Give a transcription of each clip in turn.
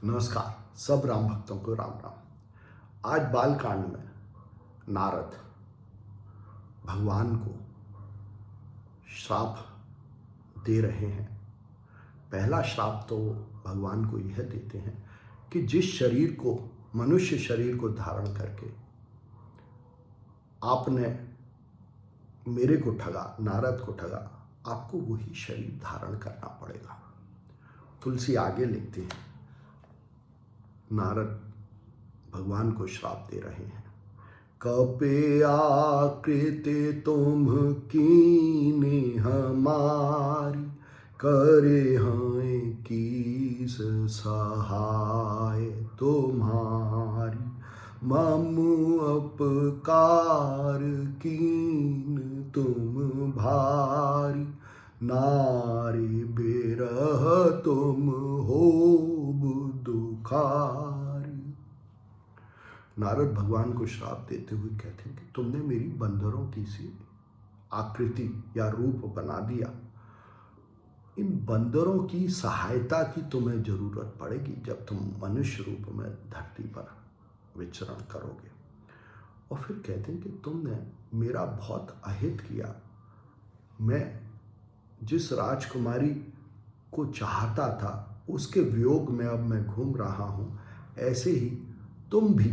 नमस्कार। सब राम भक्तों को राम राम। आज बालकांड में नारद भगवान को श्राप दे रहे हैं। पहला श्राप तो भगवान को यह देते हैं कि जिस शरीर को, मनुष्य शरीर को धारण करके आपने मेरे को ठगा, नारद को ठगा, आपको वही शरीर धारण करना पड़ेगा। तुलसी आगे लिखते हैं, नारद भगवान को श्राप दे रहे हैं। कपे आकृति तुम कीने हमारी, करे हैं कीस सहाय तुम्हारी। मम अपकार कीन तुम भारी, नारी बिरह तुम हो दुखारी। नारद भगवान को श्राप देते हुए कहते हैं कि तुमने मेरी बंदरों की सी आकृति या रूप बना दिया। इन बंदरों की सहायता की तुम्हें जरूरत पड़ेगी जब तुम मनुष्य रूप में धरती पर विचरण करोगे। और फिर कहते हैं कि तुमने मेरा बहुत अहित किया। मैं जिस राजकुमारी को चाहता था उसके वियोग में अब मैं घूम रहा हूं। ऐसे ही तुम भी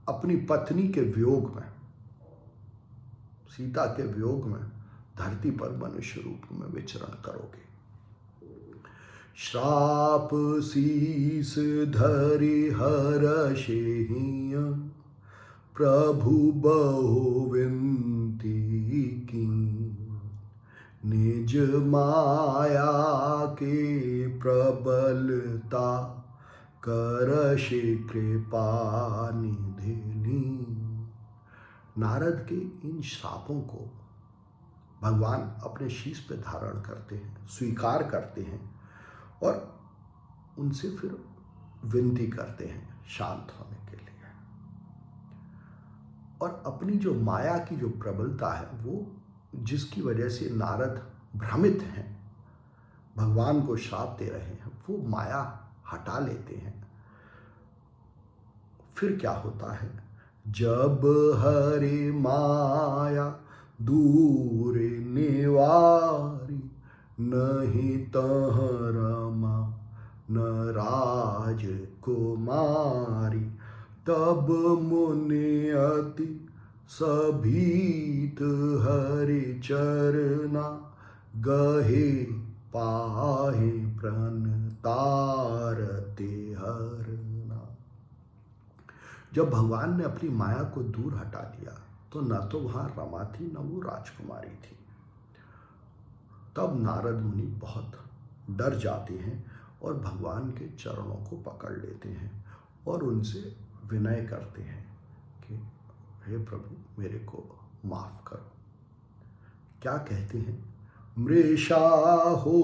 अपनी पत्नी के वियोग में, सीता के वियोग में धरती पर मनुष्य रूप में विचरण करोगे। श्राप शीस धरि हरषेहिय, प्रभु बहु विनती की। निज माया के प्रबलता, करषे कृपा निधि। नारद के इन श्रापों को भगवान अपने शीश पे धारण करते हैं, स्वीकार करते हैं और उनसे फिर विनती करते हैं शांत होने के लिए। और अपनी जो माया की जो प्रबलता है, वो जिसकी वजह से नारद भ्रमित हैं, भगवान को श्राप दे रहे हैं, वो माया हटा लेते हैं। फिर क्या होता है? जब हरि माया दूर निवारी, नहीं तह रमा न राज कुमारी। तब मुनि अति सभीत हरि चरना, गहे पाहे प्रण तारते हरना। जब भगवान ने अपनी माया को दूर हटा दिया तो न तो वहां रमा थी, न वो राजकुमारी थी। तब नारद मुनि बहुत डर जाते हैं और भगवान के चरणों को पकड़ लेते हैं और उनसे विनय करते हैं कि हे प्रभु, मेरे को माफ करो। क्या कहते हैं? मृषा हो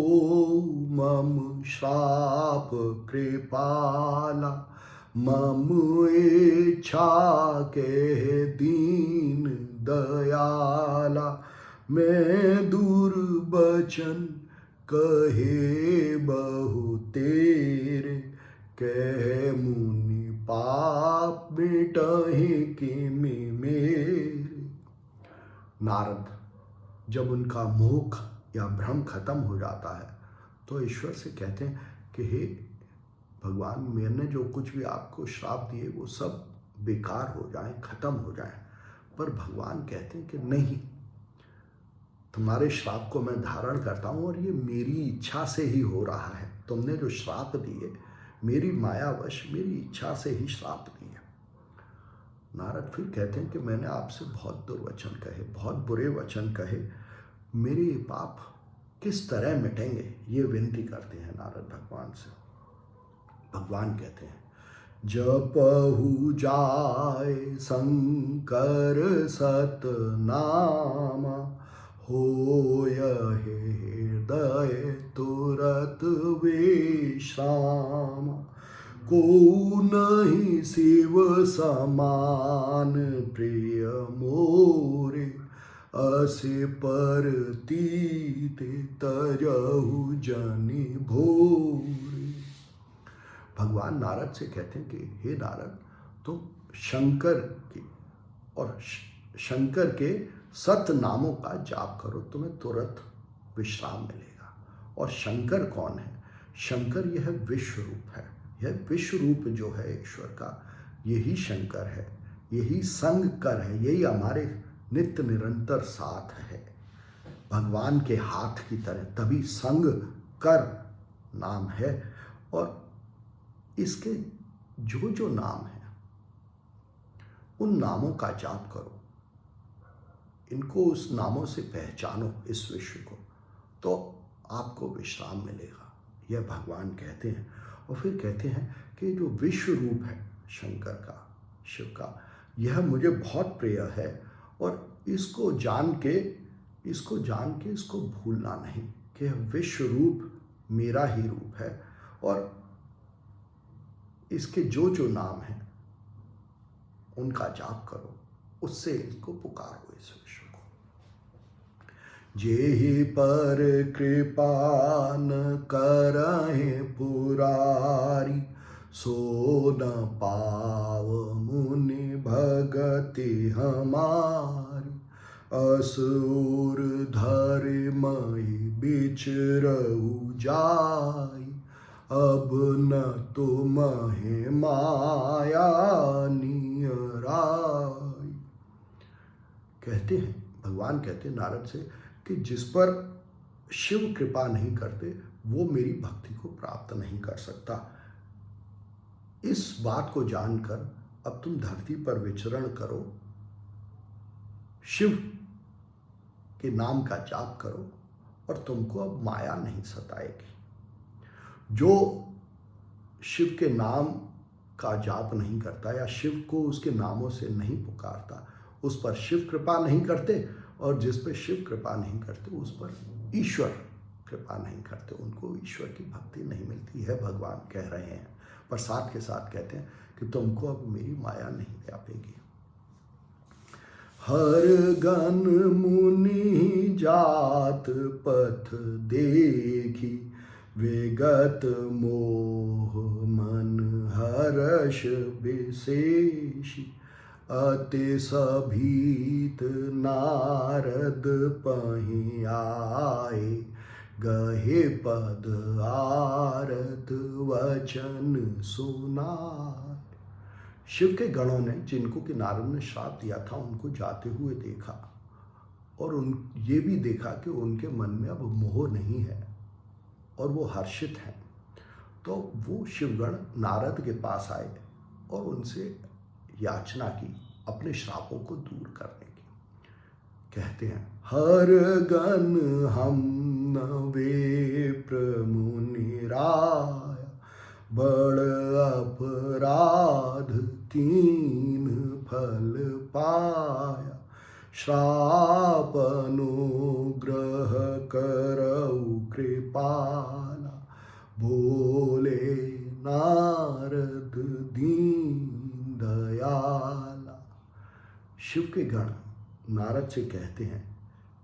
मम श्राप कृपाला, मम इच्छा के दीन दयाला। मैं दुर्बचन कहे बहु तेरे, कह मुनि पाप मिटहि किमि मेरे। नारद जब उनका मोह या भ्रम खत्म हो जाता है तो ईश्वर से कहते हैं कि हे भगवान, मैंने जो कुछ भी आपको श्राप दिए वो सब बेकार हो जाए, खत्म हो जाए। पर भगवान कहते हैं कि नहीं, तुम्हारे श्राप को मैं धारण करता हूँ और ये मेरी इच्छा से ही हो रहा है। तुमने जो श्राप दिए, मेरी मायावश, मेरी इच्छा से ही श्राप दिए। नारद फिर कहते हैं कि मैंने आपसे बहुत दुर्वचन कहे, बहुत बुरे वचन कहे, मेरे पाप किस तरह मिटेंगे, ये विनती करते हैं नारद भगवान से। भगवान कहते हैं, जपहु जाय शंकर सतनामा, होय हृदय तुरत विश्राम। को नहीं शिव समान प्रिय मोरे, असे पर तीते तरहु जनि भोरे। भगवान नारद से कहते हैं कि हे नारद, तुम शंकर की और शंकर के 7 नामों का जाप करो, तुम्हें तुरंत विश्राम मिलेगा। और शंकर कौन है? शंकर यह विश्व रूप है। यह विश्व रूप जो है ईश्वर का, यही शंकर है, यही संग कर है, यही हमारे नित्य निरंतर साथ है, भगवान के हाथ की तरह। तभी संग कर नाम है। और इसके जो जो नाम है, उन नामों का जाप करो, इनको उस नामों से पहचानो इस विश्व को, तो आपको विश्राम मिलेगा, यह भगवान कहते हैं। और फिर कहते हैं कि जो विश्व रूप है शंकर का, शिव का, यह मुझे बहुत प्रिय है, और इसको जान के इसको भूलना नहीं कि यह विश्व रूप मेरा ही रूप है। और इसके जो जो नाम हैं उनका जाप करो, उससे इसको पुकारो इस विश्व को। जेहि पर कृपा न करहि पुरारी, सो न पाव मुनि भगति हमारी। असुर धर्महि बिचरऊ जाई, अब न तुम्हें माया नियराई। कहते हैं, भगवान कहते हैं नारद से कि जिस पर शिव कृपा नहीं करते वो मेरी भक्ति को प्राप्त नहीं कर सकता। इस बात को जानकर अब तुम धरती पर विचरण करो, शिव के नाम का जाप करो, और तुमको अब माया नहीं सताएगी। जो शिव के नाम का जाप नहीं करता या शिव को उसके नामों से नहीं पुकारता, उस पर शिव कृपा नहीं करते, और जिस पर शिव कृपा नहीं करते उस पर ईश्वर कृपा नहीं करते, उनको ईश्वर की भक्ति नहीं मिलती है, भगवान कह रहे हैं। पर साथ के साथ कहते हैं कि तुमको अब मेरी माया नहीं व्यापेगी। हर गण मुनि जात पथ देखी, विगत मोह मन हर्ष विशेषी। अति सभीत नारद पहि आए, गहे पद आरत वचन सुनाए। शिव के गणों ने, जिनको कि नारद ने श्राप दिया था, उनको जाते हुए देखा, और ये भी देखा कि उनके मन में अब मोह नहीं है और वो हर्षित हैं। तो वो शिवगण नारद के पास आए और उनसे याचना की अपने श्रापों को दूर करने की। कहते हैं, हर गण हम न विप्र मुनि राय, बड़ अपराध कीन फल पाया। श्राप अनुग्रह करऊ कृपाला, बोले नारद दीन दयाला। शिव के गण नारद से कहते हैं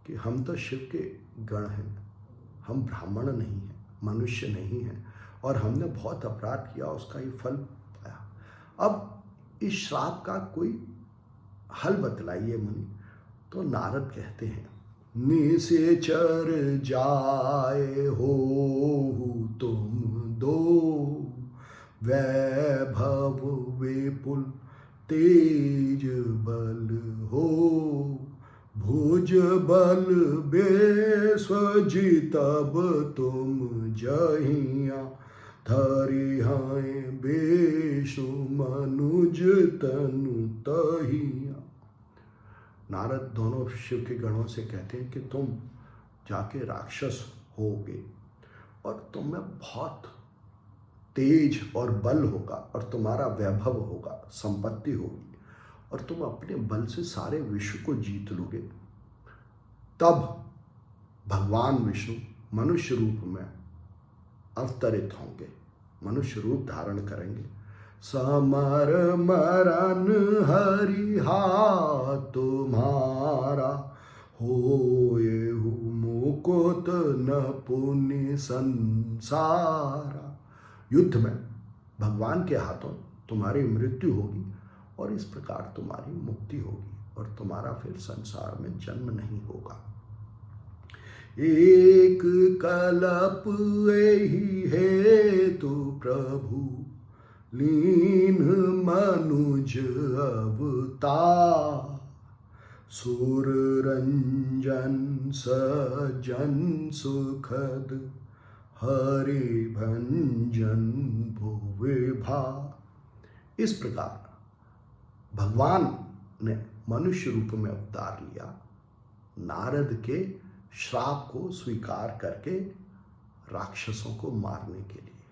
कि हम तो शिव के गण हैं, हम ब्राह्मण नहीं हैं, मनुष्य नहीं हैं, और हमने बहुत अपराध किया, उसका ये फल पाया। अब इस श्राप का कोई हल बतलाइए मुनि। तो नारद कहते हैं, निशाचर जाए हो तुम दो, वैभव विपुल तेज बल हो। भुज बल बेस्वजितब तुम जहिया, धरि हैं विष्णु मनुज तनु तहिया। नारद दोनों शिव के गणों से कहते हैं कि तुम जाके राक्षस होगे, और तुम में बहुत तेज और बल होगा, और तुम्हारा वैभव होगा, संपत्ति होगी, और तुम अपने बल से सारे विश्व को जीत लोगे। तब भगवान विष्णु मनुष्य रूप में अवतरित होंगे, मनुष्य रूप धारण करेंगे। समर मरण हरि हाथ तुम्हारा, होए मुकुत न पुनि संसारा। युद्ध में भगवान के हाथों तुम्हारी मृत्यु होगी और इस प्रकार तुम्हारी मुक्ति होगी और तुम्हारा फिर संसार में जन्म नहीं होगा। एक कल्प यही हेतु प्रभु लीन मनुज अवतार, सुर रंजन सजन सुखद हरि भंजन भुवि भा। इस प्रकार भगवान ने मनुष्य रूप में अवतार लिया, नारद के श्राप को स्वीकार करके राक्षसों को मारने के लिए,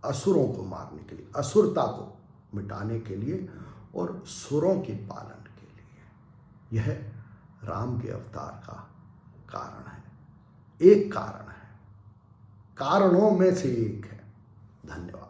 असुरों को मारने के लिए, असुरता को मिटाने के लिए और सुरों के पालन के लिए। यह राम के अवतार का कारण है, एक कारण है, कारणों में से एक है। धन्यवाद।